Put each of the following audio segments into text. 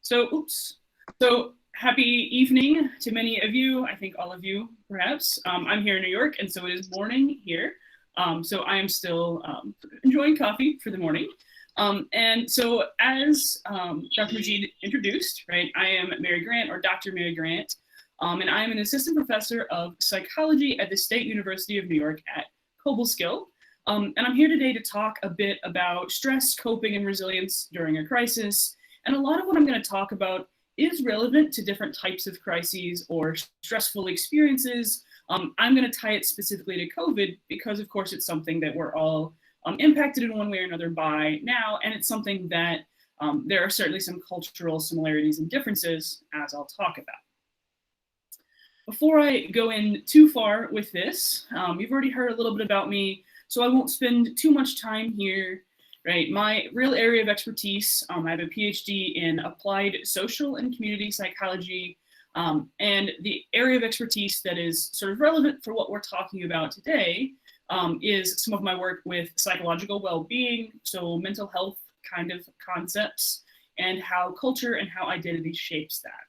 So happy evening to many of you. I think all of you, perhaps. I'm here in New York, and so it is morning here. So I am still enjoying coffee for the morning. And so as Dr. Majid introduced, right, I am Mary Grant, or Dr. Mary Grant, and I am an assistant professor of psychology at the State University of New York at Cobleskill. And I'm here today to talk a bit about stress, coping, and resilience during a crisis. And a lot of what I'm going to talk about is relevant to different types of crises or stressful experiences. I'm going to tie it specifically to COVID because, of course, it's something that we're all impacted in one way or another by now, and it's something that there are certainly some cultural similarities and differences, as I'll talk about. Before I go in too far with this, you've already heard a little bit about me, so I won't spend too much time here. Right, my real area of expertise, I have a PhD in applied social and community psychology, and the area of expertise that is sort of relevant for what we're talking about today is some of my work with psychological well-being, so mental health kind of concepts, and how culture and how identity shapes that.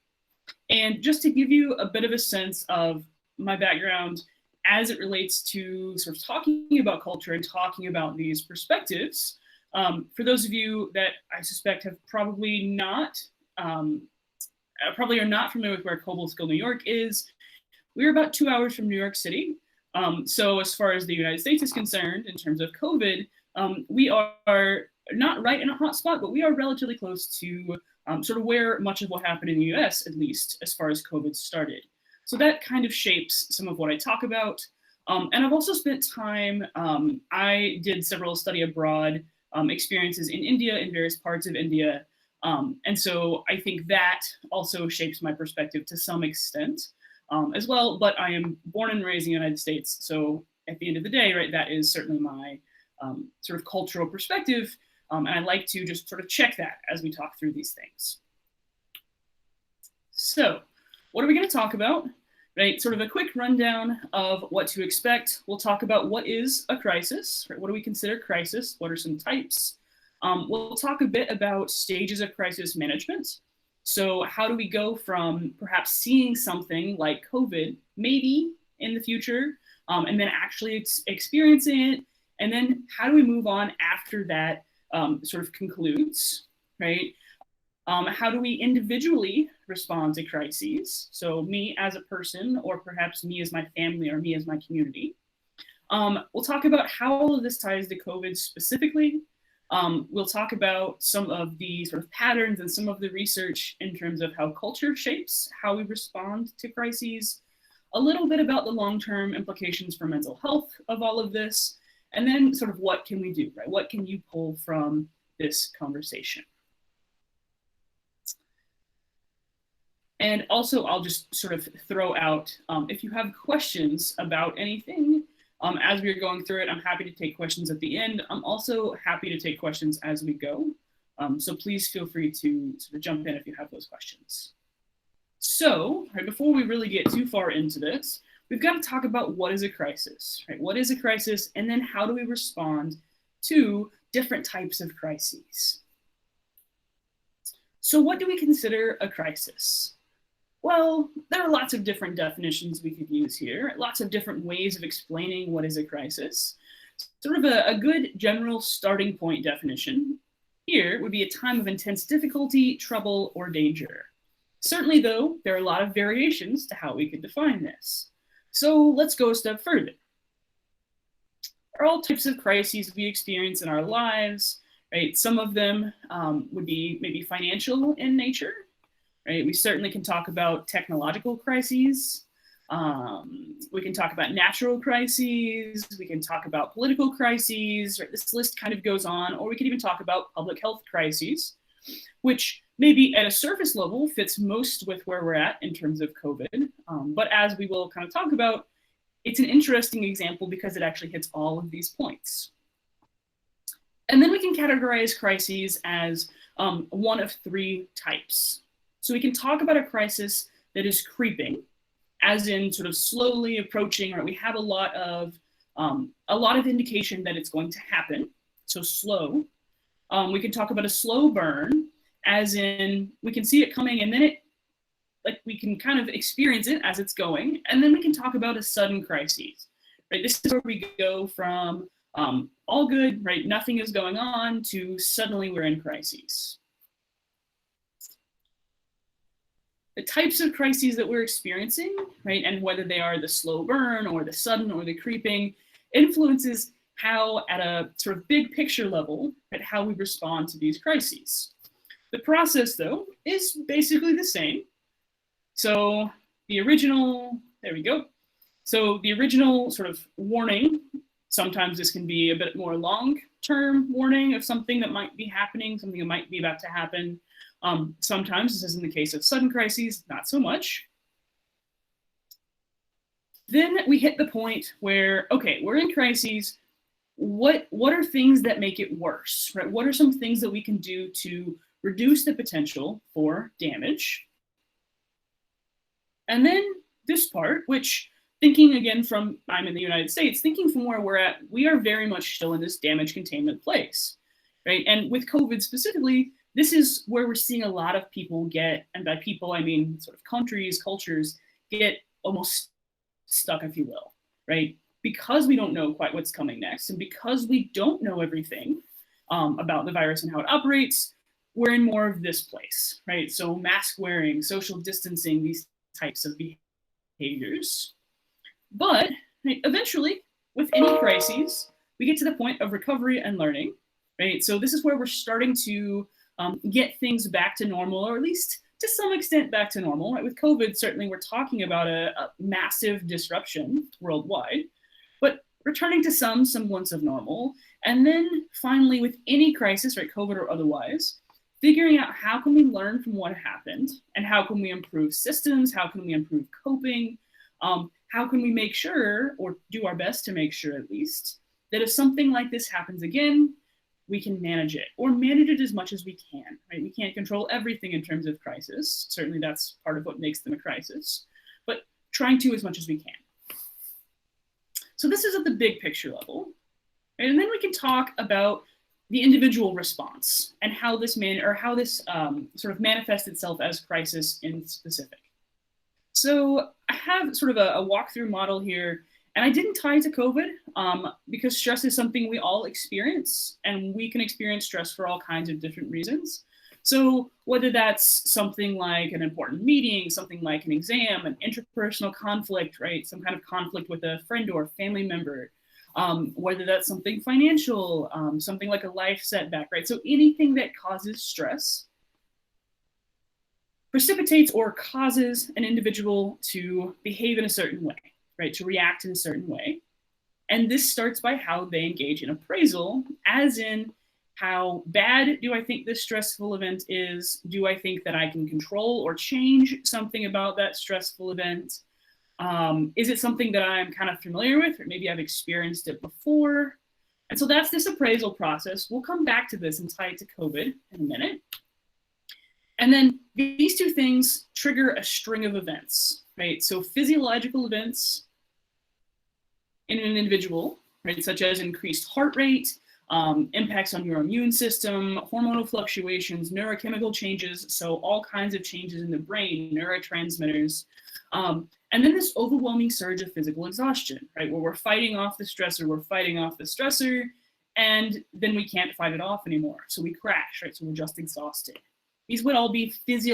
And just to give you a bit of a sense of my background as it relates to sort of talking about culture and talking about these perspectives, for those of you that I suspect have probably are not familiar with where Cobleskill, New York is, we're about 2 hours from New York City. So as far as the United States is concerned, in terms of COVID, we are not right in a hot spot, but we are relatively close to sort of where much of what happened in the US, at least as far as COVID started. So that kind of shapes some of what I talk about. And I've also spent time, I did several study abroad experiences in India, in various parts of India. And so I think that also shapes my perspective to some extent as well, but I am born and raised in the United States. So at the end of the day, right, that is certainly my sort of cultural perspective. And I like to just sort of check that as we talk through these things. So what are we going to talk about? Right, sort of a quick rundown of what to expect. We'll talk about what is a crisis, right? What do we consider crisis? What are some types? We'll talk a bit about stages of crisis management. So how do we go from perhaps seeing something like COVID, maybe in the future, and then actually experiencing it? And then how do we move on after that sort of concludes, right? How do we individually respond to crises? So me as a person, or perhaps me as my family, or me as my community. We'll talk about how all of this ties to COVID specifically. We'll talk about some of the sort of patterns and some of the research in terms of how culture shapes how we respond to crises, a little bit about the long-term implications for mental health of all of this, and then sort of what can we do, right? What can you pull from this conversation? And also, I'll just sort of throw out, if you have questions about anything as we're going through it, I'm happy to take questions at the end. I'm also happy to take questions as we go. So please feel free to sort of jump in if you have those questions. So, right, before we really get too far into this, we've got to talk about what is a crisis, right? What is a crisis, and then how do we respond to different types of crises? So what do we consider a crisis? Well, there are lots of different definitions we could use here, lots of different ways of explaining what is a crisis. Sort of a good general starting point definition here would be a time of intense difficulty, trouble, or danger. Certainly, though, there are a lot of variations to how we could define this. So let's go a step further. There are all types of crises we experience in our lives, right? Some of them would be maybe financial in nature. Right? We certainly can talk about technological crises. We can talk about natural crises. We can talk about political crises. Right? This list kind of goes on. Or we could even talk about public health crises, which maybe at a surface level fits most with where we're at in terms of COVID. But as we will kind of talk about, it's an interesting example because it actually hits all of these points. And then we can categorize crises as one of three types. So we can talk about a crisis that is creeping, as in sort of slowly approaching, or we have a lot of indication that it's going to happen, so slow. We can talk about a slow burn, as in we can see it coming and then we can kind of experience it as it's going, and then we can talk about a sudden crisis, right? This is where we go from all good, right? Nothing is going on to suddenly we're in crises. The types of crises that we're experiencing, right, and whether they are the slow burn or the sudden or the creeping, influences how, at a sort of big picture level, at how we respond to these crises. The process, though, is basically the same. So the original, there we go. So the original sort of warning, sometimes this can be a bit more long-term warning of something that might be happening, something that might be about to happen. Sometimes, this is in the case of sudden crises, not so much. Then we hit the point where, okay, we're in crises. What are things that make it worse, right? What are some things that we can do to reduce the potential for damage? And then this part, which thinking again from, I'm in the United States, thinking from where we're at, we are very much still in this damage containment place, right? And with COVID specifically, this is where we're seeing a lot of people get, and by people, I mean sort of countries, cultures, get almost stuck, if you will, right? Because we don't know quite what's coming next, and because we don't know everything about the virus and how it operates, we're in more of this place, right? So mask wearing, social distancing, these types of behaviors. But eventually, with any crises, we get to the point of recovery and learning, right? So this is where we're starting to get things back to normal, or at least to some extent back to normal, right? With COVID, certainly we're talking about a massive disruption worldwide, but returning to some semblance of normal. And then finally, with any crisis, right, COVID or otherwise, figuring out how can we learn from what happened and how can we improve systems, how can we improve coping, how can we make sure, or do our best to make sure at least, that if something like this happens again, we can manage it, or manage it as much as we can, right? We can't control everything in terms of crisis. Certainly that's part of what makes them a crisis, but trying to as much as we can. So this is at the big picture level, right? And then we can talk about the individual response and how this sort of manifests itself as crisis in specific. So I have sort of a walkthrough model here, and I didn't tie it to COVID because stress is something we all experience, and we can experience stress for all kinds of different reasons. So whether that's something like an important meeting, something like an exam, an interpersonal conflict, right? Some kind of conflict with a friend or family member, whether that's something financial, something like a life setback, right? So anything that causes stress precipitates or causes an individual to behave in a certain way, right? To react in a certain way. And this starts by how they engage in appraisal, as in how bad do I think this stressful event is? Do I think that I can control or change something about that stressful event? Is it something that I'm kind of familiar with, or maybe I've experienced it before? And so that's this appraisal process. We'll come back to this and tie it to COVID in a minute. And then these two things trigger a string of events, right? So physiological events in an individual, right, such as increased heart rate, impacts on your immune system, hormonal fluctuations, neurochemical changes, so all kinds of changes in the brain, neurotransmitters, and then this overwhelming surge of physical exhaustion, right, where we're fighting off the stressor, and then we can't fight it off anymore, so we crash, right, so we're just exhausted. These would all be physiological